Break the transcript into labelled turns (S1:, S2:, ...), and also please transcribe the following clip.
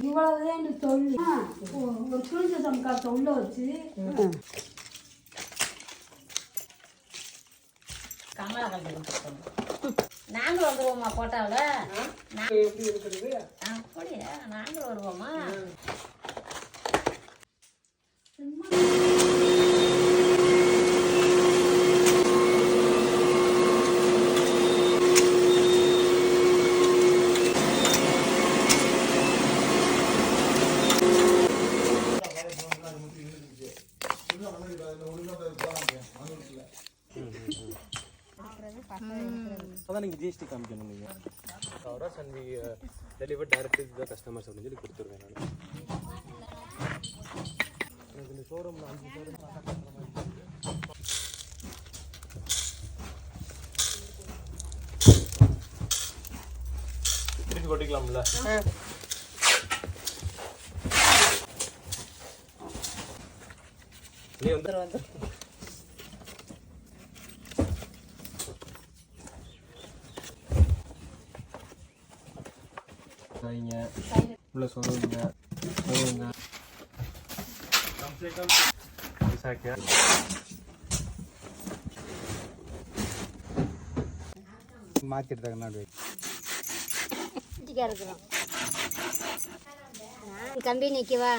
S1: இவ்வளவுதான் சொல்லி ஒரு சுழிஞ்ச சமக்காரத்தை உள்ள வச்சு
S2: கமலா நாங்களும் வந்துருவோமா போட்டாவில்
S3: எப்படி இருக்கிறது
S2: அப்படியா நாங்களும் வருவோமா
S4: அதான் நீங்கள் ஜிஎஸ்டி காமிக்கணும் நீங்கள் hours and we deliver directly to the customers அப்படின்னு சொல்லி கொடுத்துருவேன் நான் எனக்கு இந்த ஷோரூமில் 5 ஷோரூம் திருப்பி கொட்டிக்கலாம்ல நீ வந்து உள்ள சொல்லுங்க மாத்திட்டு இருக்கிறோம்
S2: கம்பி நிற்கவா